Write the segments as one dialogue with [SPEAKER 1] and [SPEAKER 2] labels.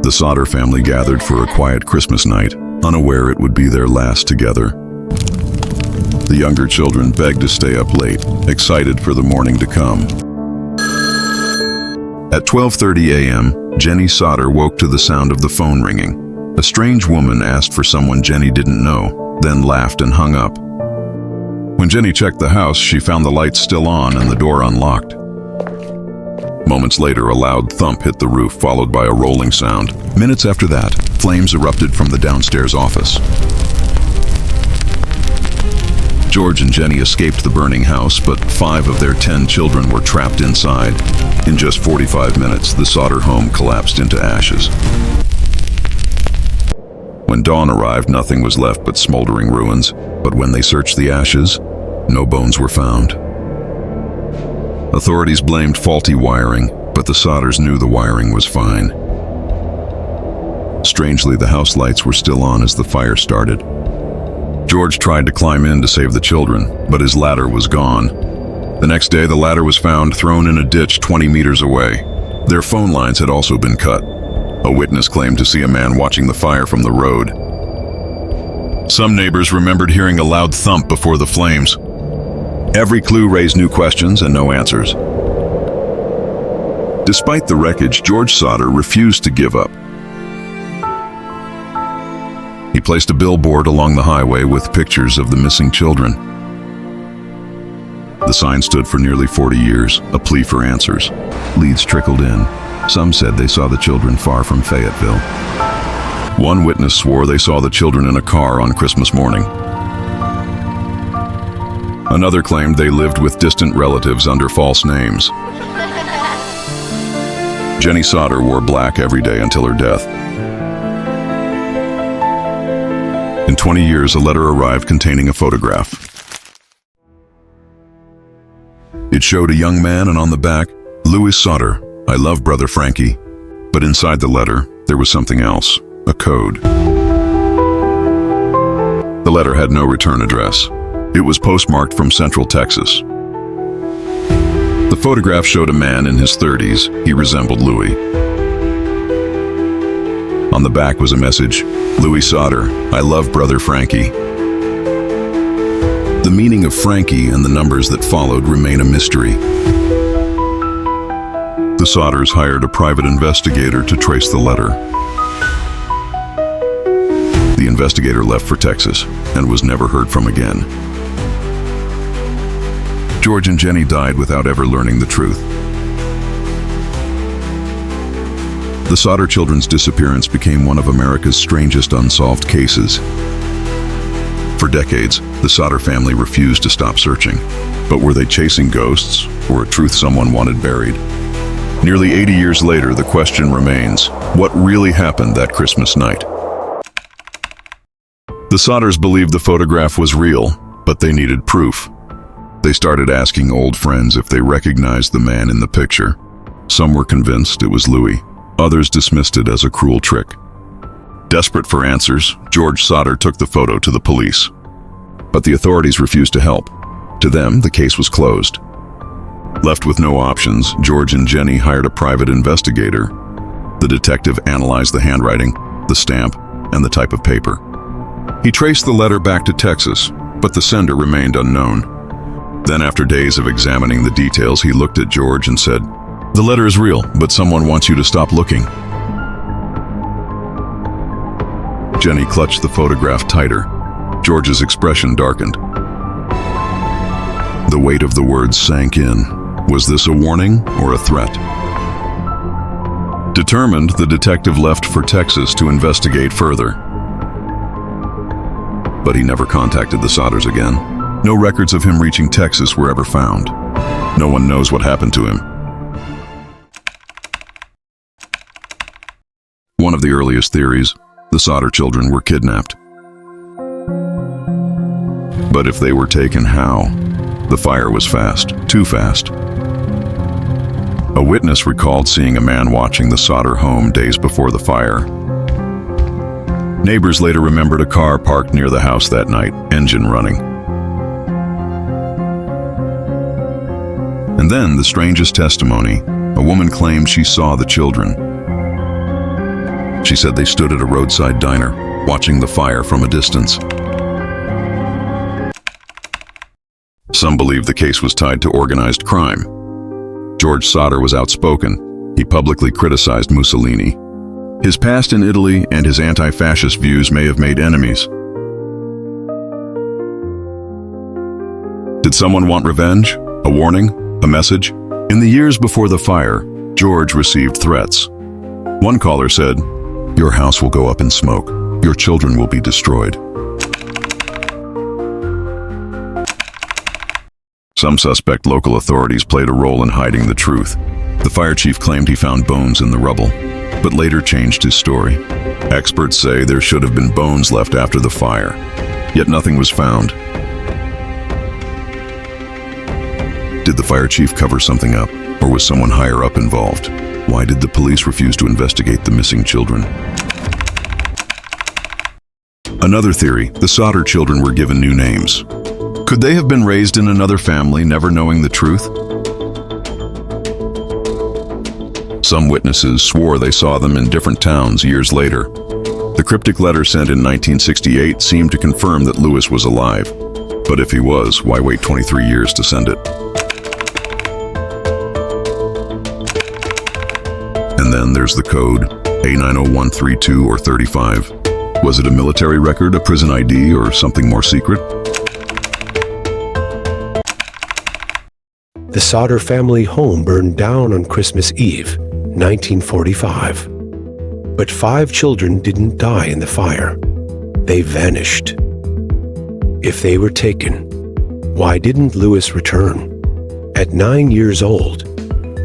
[SPEAKER 1] The Sodder family gathered for a quiet Christmas night, unaware it would be their last together. The younger children begged to stay up late, excited for the morning to come. At 12:30 a.m., Jenny Sodder woke to the sound of the phone ringing. A strange woman asked for someone Jenny didn't know, then laughed and hung up. When Jenny checked the house, she found the lights still on and the door unlocked. Moments later, a loud thump hit the roof, followed by a rolling sound. Minutes after that, flames erupted from the downstairs office. George and Jenny escaped the burning house, but 5 of their 10 children were trapped inside. In just 45 minutes, the Sodder home collapsed into ashes. When dawn arrived, nothing was left but smoldering ruins, but when they searched the ashes, no bones were found. Authorities blamed faulty wiring, but the Sodders knew the wiring was fine. Strangely, the house lights were still on as the fire started. George tried to climb in to save the children, but his ladder was gone. The next day, the ladder was found thrown in a ditch 20 meters away. Their phone lines had also been cut. A witness claimed to see a man watching the fire from the road. Some neighbors remembered hearing a loud thump before the flames. Every clue raised new questions and no answers. Despite the wreckage, George Sodder refused to give up. He placed a billboard along the highway with pictures of the missing children. The sign stood for nearly 40 years, a plea for answers. Leads trickled in. Some said they saw the children far from Fayetteville. One witness swore they saw the children in a car on Christmas morning. Another claimed they lived with distant relatives under false names. Jenny Sodder wore black every day until her death. In 20 years, a letter arrived containing a photograph. It showed a young man, and on the back, "Louis Sodder, I love brother Frankie." But inside the letter, there was something else, a code. The letter had no return address. It was postmarked from Central Texas. The photograph showed a man in his 30s. He resembled Louis. On the back was a message, "Louis Sodder, I love brother Frankie." The meaning of Frankie and the numbers that followed remain a mystery. The Sodders hired a private investigator to trace the letter. The investigator left for Texas and was never heard from again. George and Jenny died without ever learning the truth. The Sodder children's disappearance became one of America's strangest unsolved cases. For decades, the Sodder family refused to stop searching. But were they chasing ghosts or a truth someone wanted buried? Nearly 80 years later, the question remains, what really happened that Christmas night? The Sodders believed the photograph was real, but they needed proof. They started asking old friends if they recognized the man in the picture. Some were convinced it was Louis. Others dismissed it as a cruel trick. Desperate for answers, George Sodder took the photo to the police. But the authorities refused to help. To them, the case was closed. Left with no options, George and Jenny hired a private investigator. The detective analyzed the handwriting, the stamp, and the type of paper. He traced the letter back to Texas, but the sender remained unknown. Then, after days of examining the details, he looked at George and said, "The letter is real, but someone wants you to stop looking." Jenny clutched the photograph tighter. George's expression darkened. The weight of the words sank in. Was this a warning or a threat? Determined, the detective left for Texas to investigate further. But he never contacted the Sodders again. No records of him reaching Texas were ever found. No one knows what happened to him. One of the earliest theories, the Sodder children were kidnapped. But if they were taken, how? The fire was fast, too fast. A witness recalled seeing a man watching the Sodder home days before the fire. Neighbors later remembered a car parked near the house that night, engine running. And then, the strangest testimony, a woman claimed she saw the children. She said they stood at a roadside diner, watching the fire from a distance. Some believe the case was tied to organized crime. George Sodder was outspoken. He publicly criticized Mussolini. His past in Italy and his anti-fascist views may have made enemies. Did someone want revenge? A warning? A message? In the years before the fire, George received threats. One caller said, "Your house will go up in smoke. Your children will be destroyed." Some suspect local authorities played a role in hiding the truth. The fire chief claimed he found bones in the rubble, but later changed his story. Experts say there should have been bones left after the fire, yet nothing was found. Did the fire chief cover something up, or was someone higher up involved? Why did the police refuse to investigate the missing children? Another theory, the Sodder children were given new names. Could they have been raised in another family, never knowing the truth? Some witnesses swore they saw them in different towns years later. The cryptic letter sent in 1968 seemed to confirm that Lewis was alive. But if he was, why wait 23 years to send it? And then there's the code, A90132 or 35. Was it a military record, a prison ID, or something more secret?
[SPEAKER 2] The Sodder family home burned down on Christmas Eve, 1945. But 5 children didn't die in the fire. They vanished. If they were taken, why didn't Lewis return? At 9 years old,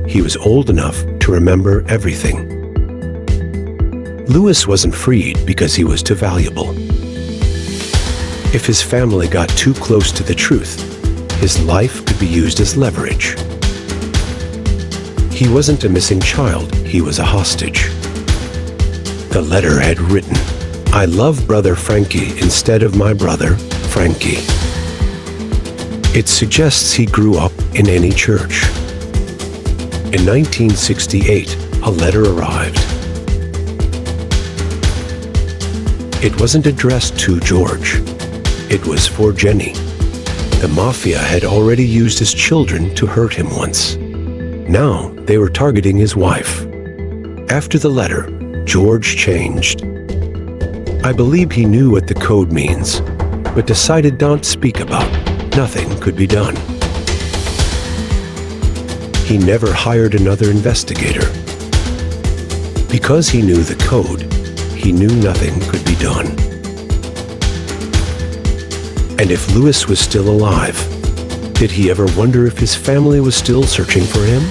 [SPEAKER 2] he was old enough to remember everything. Lewis wasn't freed because he was too valuable. If his family got too close to the truth, his life could be used as leverage. He wasn't a missing child, he was a hostage. The letter had written, "I love brother Frankie instead of my brother, Frankie." It suggests he grew up in any church. In 1968, a letter arrived. It wasn't addressed to George. It was for Jenny. The Mafia had already used his children to hurt him once. Now they were targeting his wife. After the letter, George changed. I believe he knew what the code means, but decided not to speak about it. Nothing could be done. He never hired another investigator. Because he knew the code, he knew nothing could be done. And if Lewis was still alive, did he ever wonder if his family was still searching for him?